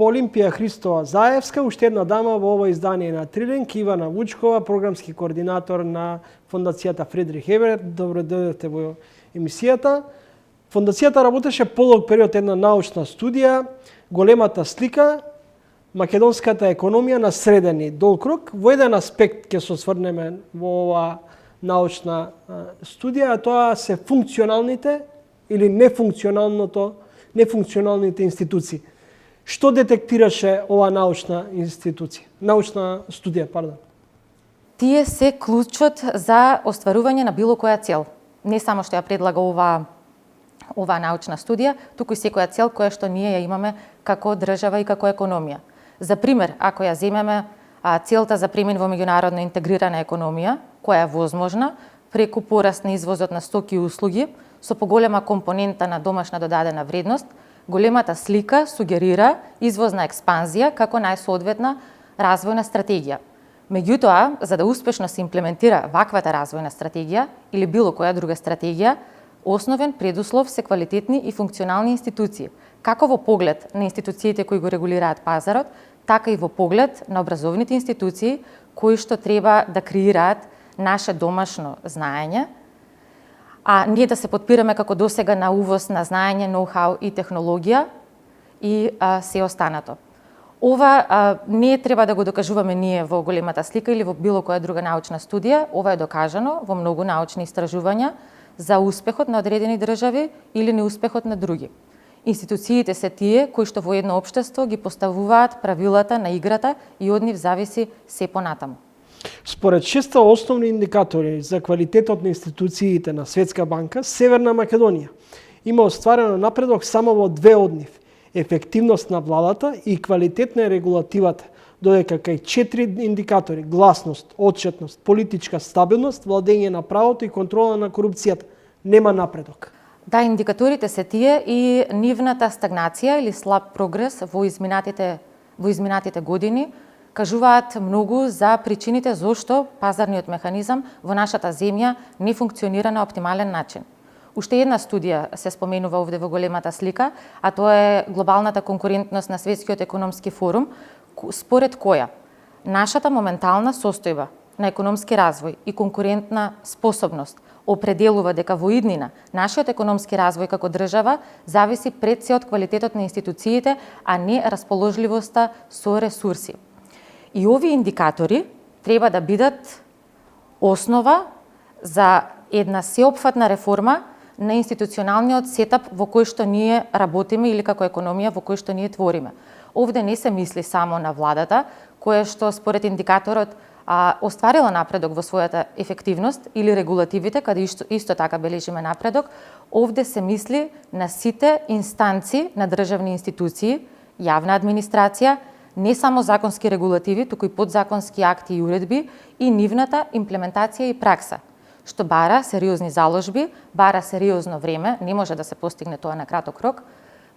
по Олимпија Христова Заевска, уште една дама во ова издание на Трилинг, Ивана Вучкова, програмски координатор на Фондацијата Фридрих Еберт. Добро дојдовте во емисијата. Фондацијата работеше подолг период една научна студија, големата слика, македонската економија на среден и долг рок. Во еден аспект ќе се осврнеме во ова научна студија, а тоа се функционалните или нефункционалните институции. Што детектираше ова научна студија, пардон? Тие се клучот за остварување на било која цел. Не само што ја предлага ова научна студија, туку и секоја цел која што ние ја имаме како држава и како економија. За пример, ако ја земеме целта за премин во меѓународно интегрирана економија, која е возможна преку пораст на извозот на стоки и услуги, со поголема компонента на домашна додадена вредност, големата слика сугерира извозна експанзија како најсоодветна развојна стратегија. Меѓутоа, за да успешно се имплементира ваквата развојна стратегија или било која друга стратегија, основен предуслов се квалитетни и функционални институции, како во поглед на институциите кои го регулираат пазарот, така и во поглед на образовните институции кои што треба да креираат наше домашно знаење, а ние да се подпираме како досега на увоз на знаење, ноу-хау и технологија и се останато. Ова не треба да го докажуваме ние во големата слика или во било која друга научна студија, ова е докажано во многу научни истражувања за успехот на одредени држави или неуспехот на други. Институциите се тие кои што во едно општество ги поставуваат правилата на играта и од нив зависи се понатаму. Според 6 основни индикатори за квалитетот на институциите на Светска банка, Северна Македонија има остварено напредок само во две од нив: ефективност на владата и квалитет на регулативата, додека кај 4 индикатори: гласност, отчетност, политичка стабилност, владење на правото и контрола на корупцијата, нема напредок. Да, индикаторите се тие и нивната стагнација или слаб прогрес во изминатите години кажуваат многу за причините зошто пазарниот механизам во нашата земја не функционира на оптимален начин. Уште една студија се споменува овде во големата слика, а тоа е глобалната конкурентност на Светскиот економски форум, според која нашата моментална состојба на економски развој и конкурентна способност определува дека во иднина нашиот економски развој како држава зависи пред се од квалитетот на институциите, а не расположливоста со ресурси. И овие индикатори треба да бидат основа за една сеопфатна реформа на институционалниот сетап во кој што ние работиме или како економија во кој што ние твориме. Овде не се мисли само на владата, која што според индикаторот остварила напредок во својата ефективност или регулативите, каде исто така бележиме напредок. Овде се мисли на сите инстанци на државни институции, јавна администрација, не само законски регулативи, туку и подзаконски акти и уредби и нивната имплементација и пракса, што бара сериозни заложби, бара сериозно време, не може да се постигне тоа на краток рок.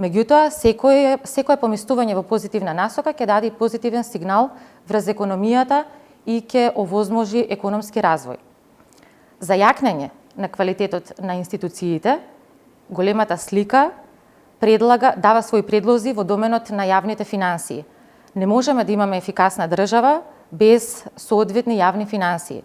Меѓутоа, секое поместување во позитивна насока ќе даде позитивен сигнал врз економијата и ќе овозможи економски развој. За јакнење на квалитетот на институциите, големата слика дава своји предлози во доменот на јавните финансии. Не можеме да имаме ефикасна држава без соодветни јавни финансии.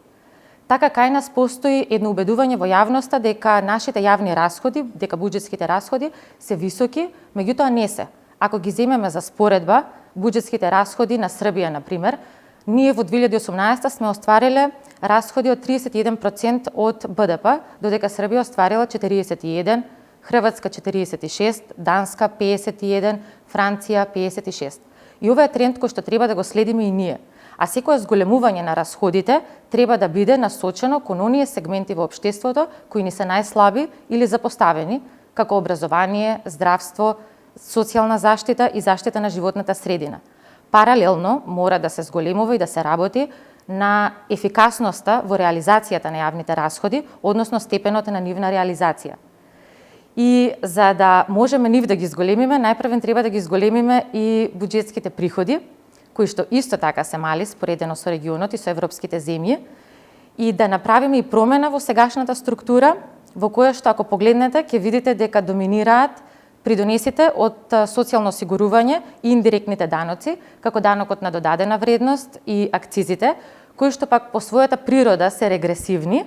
Така кај нас постои едно убедување во јавноста дека нашите јавни расходи, дека буџетските расходи се високи, меѓутоа не се. Ако ги земеме за споредба, буџетските расходи на Србија, на пример, ние во 2018 сме оствариле расходи од 31% од БДП, додека Србија остварила 41%, Хрватска 46%, Данска 51%, Франција 56%. И ова е тренд кој што треба да го следиме и ние. А секое зголемување на расходите треба да биде насочено кон оние сегменти во општеството кои ни се најслаби или запоставени, како образование, здравство, социјална заштита и заштита на животната средина. Паралелно мора да се зголемува и да се работи на ефикасноста во реализацијата на јавните расходи, односно степенот на нивна реализација. И за да можеме нив да ги зголемиме, најпрвен треба да ги зголемиме и буџетските приходи, кои што исто така се мали споредено со регионот и со европските земји, и да направиме и промена во сегашната структура, во која што ако погледнете ќе видите дека доминираат придонесите од социјално осигурување и индиректните даноци, како данокот на додадена вредност и акцизите, кои што пак по својата природа се регресивни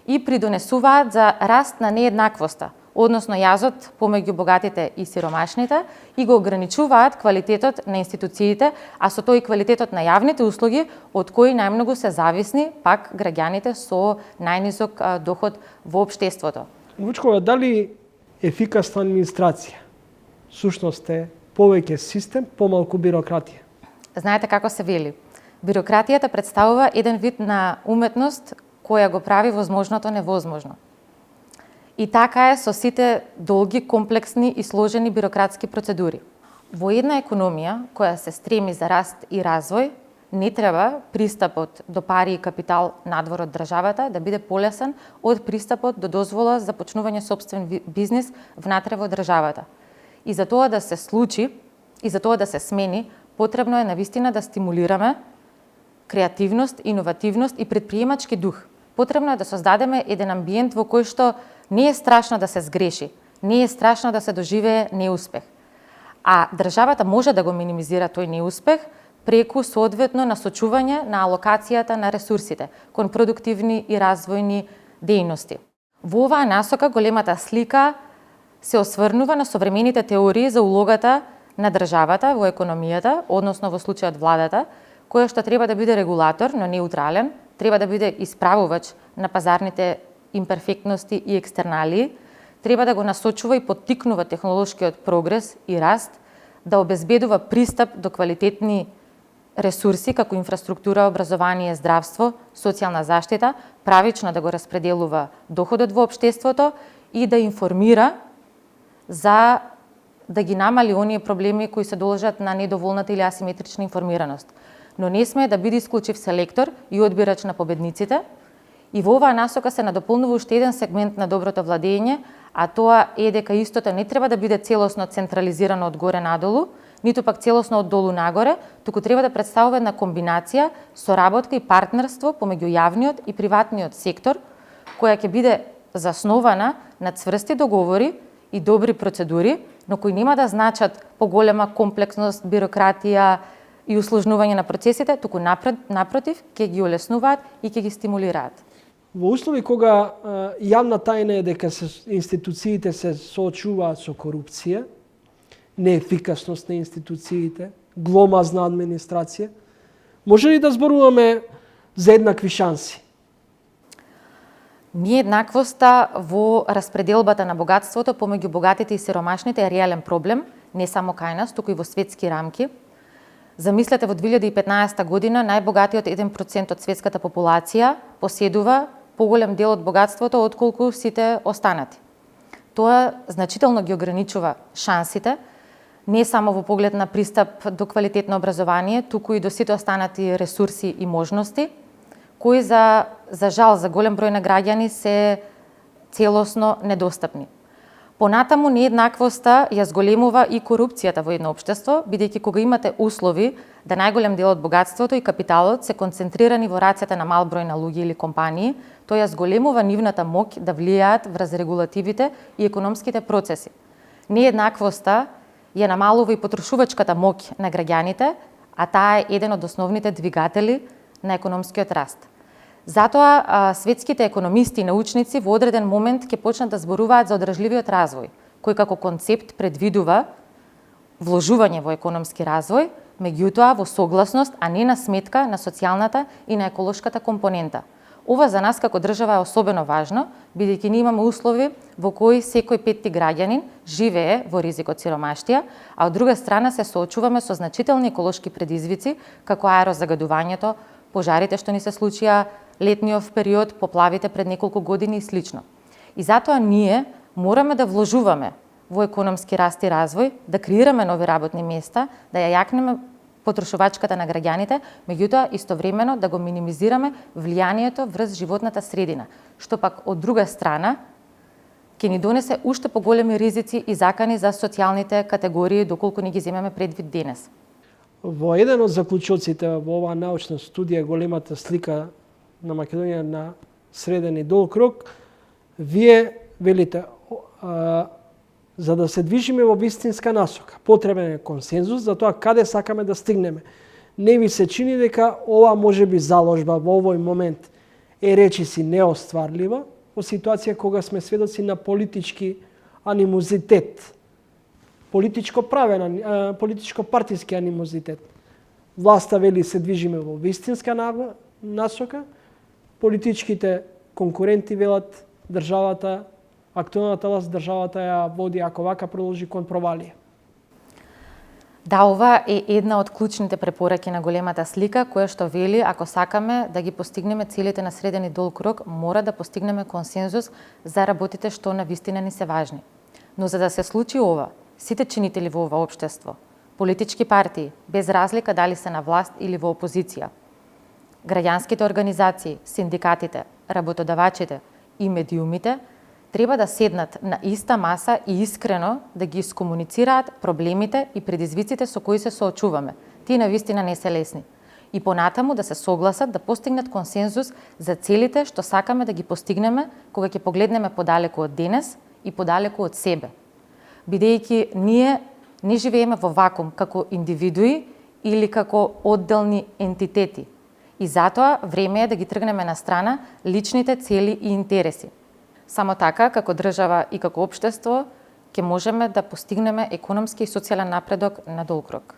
и придонесуваат за раст на нееднаквоста, односно јазот помеѓу богатите и сиромашните, и го ограничуваат квалитетот на институциите, а со тој и квалитетот на јавните услуги, од кои најмногу се зависни пак граѓаните со најнизок доход во општеството. Вучкова, дали ефикасна администрација сушност е повеќе систем, помалку бирократија? Знаете како се вели? Бирократијата представува еден вид на уметност која го прави возможното невозможно. И така е со сите долги, комплексни и сложени бирократски процедури. Во една економија која се стреми за раст и развој, не треба пристапот до пари и капитал надвор од државата да биде полесен од пристапот до дозвола за почнување сопствен бизнис внатре во државата. И за тоа да се случи, и за тоа да се смени, потребно е навистина да стимулираме креативност, иновативност и предприемачки дух. Потребно е да создадеме еден амбиент во кој што не е страшно да се сгреши, не е страшно да се доживее неуспех. А државата може да го минимизира тој неуспех преку соодветно насочување на алокацијата на ресурсите кон продуктивни и развојни дејности. Во оваа насока големата слика се осврнува на современите теории за улогата на државата во економијата, односно во случајот владата, која што треба да биде регулатор, но неутрален, треба да биде исправувач на пазарните имперфектности и екстерналии, треба да го насочува и поттикнува технолошкиот прогрес и раст, да обезбедува пристап до квалитетни ресурси како инфраструктура, образование, здравство, социјална заштита, правично да го распределува доходот во општеството и да информира за да ги намали оние проблеми кои се должат на недоволната или асиметрична информираност. Но не сме да биде исклучив селектор и одбирач на победниците. И во оваа насока се надополнува уште еден сегмент на доброто владење, а тоа е дека истото не треба да биде целосно централизирано од горе надолу, ниту пак целосно од долу нагоре, туку треба да представува една комбинација, соработка и партнерство помеѓу јавниот и приватниот сектор, која ќе биде заснована на цврсти договори и добри процедури, но кои нема да значат поголема комплексност, бирократија и усложнување на процесите, туку напротив, ќе ги олеснуваат и ќе ги стимулираат. Во услови кога јавна тајна е дека институциите се соочуваат со корупција, неефикасност на институциите, гломазна администрација, може ли да зборуваме за еднакви шанси? Нееднаквоста во распределбата на богатството помеѓу богатите и сиромашните е реален проблем, не само кај нас, туку и во светски рамки. Замислете, во 2015 година најбогатиот 1% од светската популација поседува поголем дел од богатството отколку сите останати. Тоа значително ги ограничува шансите, не само во поглед на пристап до квалитетно образование, туку и до сите останати ресурси и можности, кои за жал за голем број на граѓани се целосно недостапни. Понатаму нееднаквоста ја зголемува и корупцијата во едно општество, бидејќи кога имате услови да најголем дел од богатството и капиталот се концентрирани во рацете на мал број на луѓе или компании, тоа ја зголемува нивната моќ да влијаат врз регулативите и економските процеси. Нееднаквоста ја намалува и потрошувачката моќ на граѓаните, а таа е еден од основните двигатели на економскиот раст. Затоа светските економисти и научници во одреден момент ќе почнат да зборуваат за одржливиот развој, кој како концепт предвидува вложување во економски развој, меѓутоа во согласност, а не на сметка на социјалната и на еколошката компонента. Ова за нас како држава е особено важно, бидејќи ние имаме услови во кои секој петти граѓанин живее во ризик од сиромаштија, а од друга страна се соочуваме со значителни еколошки предизвици, како аерозагадувањето, пожарите што ни се случија летниот период, поплавите пред неколку години и слично. И затоа ние мораме да вложуваме во економски раст и развој, да креираме нови работни места, да ја јакнеме потрошувачката на граѓаните, меѓутоа истовремено да го минимизираме влијанието врз животната средина, што пак од друга страна ќе ни донесе уште поголеми ризици и закани за социјалните категории доколку ни ги земеме предвид денес. Во еден од заклучоците во оваа научна студија големата слика на Македонија на среден и долг рок, вие велите За да се движиме во вистинска насока, потребен е консензус за тоа каде сакаме да стигнеме. Не ви се чини дека ова може би заложба во овој момент е речиси неостварлива во ситуација кога сме сведоци на политички анимозитет, политичко-партиски анимозитет. Власта вели се движиме во вистинска насока, политичките конкуренти велат државата, актуелната власт државата ја води ако вака продолжи кон провалија. Да, ова е една од клучните препораки на големата слика, која што вели, ако сакаме да ги постигнеме целите на среден и долг рок, мора да постигнеме консензус за работите што на вистина ни се важни. Но за да се случи ова, сите чинители во ова општество, политички партии, без разлика дали се на власт или во опозиција, граѓанските организации, синдикатите, работодавачите и медиумите, треба да седнат на иста маса и искрено да ги искомуницираат проблемите и предизвиците со кои се соочуваме. Тие навистина не се лесни. И понатаму да се согласат да постигнат консензус за целите што сакаме да ги постигнеме кога ќе погледнеме подалеку од денес и подалеку од себе. Бидејќи ние не живееме во вакуум како индивидуи или како одделни ентитети. И затоа време е да ги тргнеме на страна личните цели и интереси. Само така, како држава и како општество, ќе можеме да постигнеме економски и социјален напредок на долг рок.